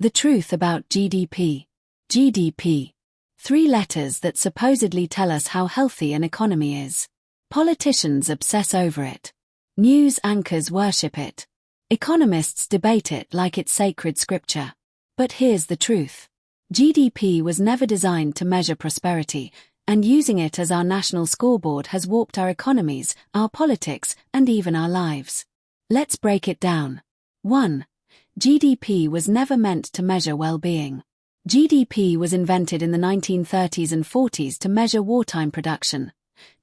The truth about GDP. GDP. 3 letters that supposedly tell us how healthy an economy is. Politicians obsess over it. News anchors worship it. Economists debate it like it's sacred scripture. But here's the truth. GDP was never designed to measure prosperity, and using it as our national scoreboard has warped our economies, our politics, and even our lives. Let's break it down. 1. GDP was never meant to measure well-being. GDP was invented in the 1930s and 40s to measure wartime production.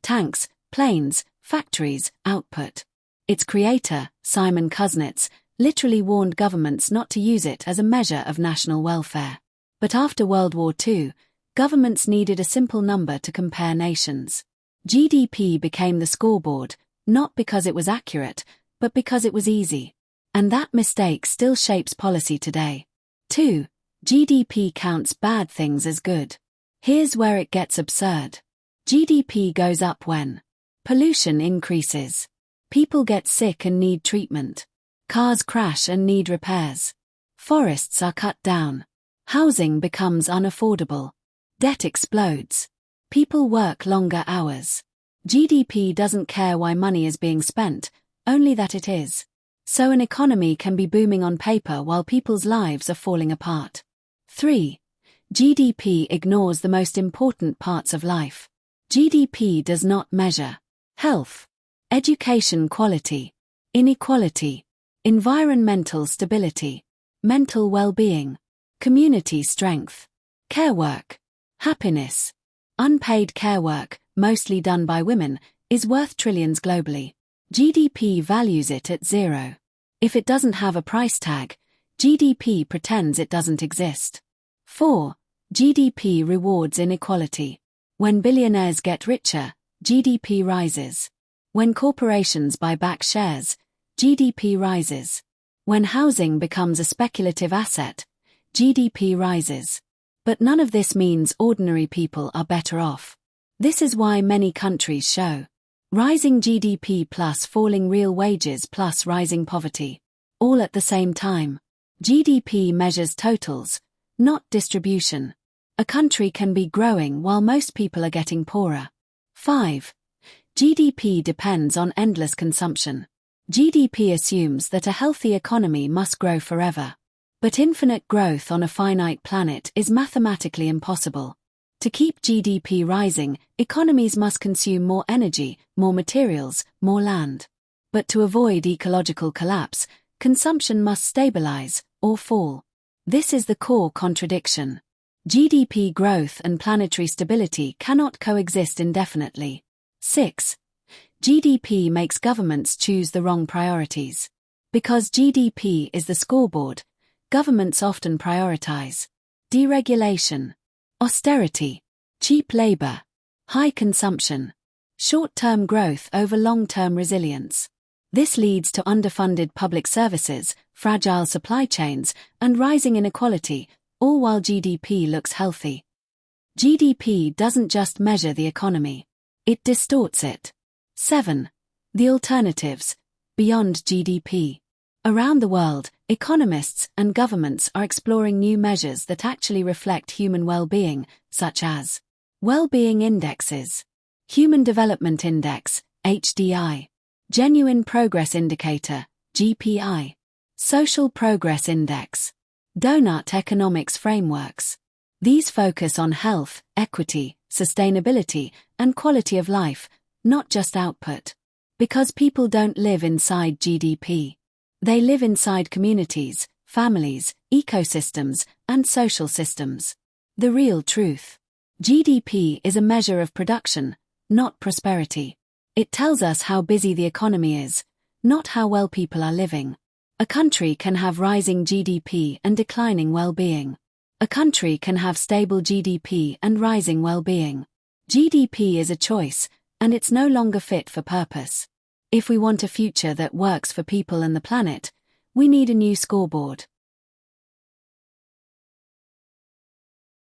Tanks, planes, factories, output. Its creator, Simon Kuznets, literally warned governments not to use it as a measure of national welfare. But after World War II, governments needed a simple number to compare nations. GDP became the scoreboard, not because it was accurate, but because it was easy. And that mistake still shapes policy today. 2. GDP counts bad things as good. Here's where it gets absurd. GDP goes up when pollution increases. People get sick and need treatment. Cars crash and need repairs. Forests are cut down. Housing becomes unaffordable. Debt explodes. People work longer hours. GDP doesn't care why money is being spent, only that it is. So an economy can be booming on paper while people's lives are falling apart. 3. GDP ignores the most important parts of life. GDP does not measure health, education quality, inequality, environmental stability, mental well-being, community strength, care work, happiness. Unpaid care work, mostly done by women, is worth trillions globally. GDP values it at 0. If it doesn't have a price tag, GDP pretends it doesn't exist. 4. GDP rewards inequality. When billionaires get richer, GDP rises. When corporations buy back shares, GDP rises. When housing becomes a speculative asset, GDP rises. But none of this means ordinary people are better off. This is why many countries show rising GDP plus falling real wages plus rising poverty. All at the same time. GDP measures totals, not distribution. A country can be growing while most people are getting poorer. 5. GDP depends on endless consumption. GDP assumes that a healthy economy must grow forever. But infinite growth on a finite planet is mathematically impossible. To keep GDP rising, economies must consume more energy, more materials, more land. But to avoid ecological collapse, consumption must stabilize, or fall. This is the core contradiction. GDP growth and planetary stability cannot coexist indefinitely. 6. GDP makes governments choose the wrong priorities. Because GDP is the scoreboard, governments often prioritize deregulation, austerity, cheap labor, high consumption, short-term growth over long-term resilience. This leads to underfunded public services, fragile supply chains, and rising inequality, all while GDP looks healthy. GDP doesn't just measure the economy. It distorts it. 7. The alternatives, beyond GDP. Around the world, economists and governments are exploring new measures that actually reflect human well-being, such as well-being indexes, Human Development Index, HDI, Genuine Progress Indicator, GPI, Social Progress Index, donut economics frameworks. These focus on health, equity, sustainability, and quality of life, not just output. Because people don't live inside GDP. They live inside communities, families, ecosystems, and social systems. The real truth. GDP is a measure of production, not prosperity. It tells us how busy the economy is, not how well people are living. A country can have rising GDP and declining well-being. A country can have stable GDP and rising well-being. GDP is a choice, and it's no longer fit for purpose. If we want a future that works for people and the planet, we need a new scoreboard.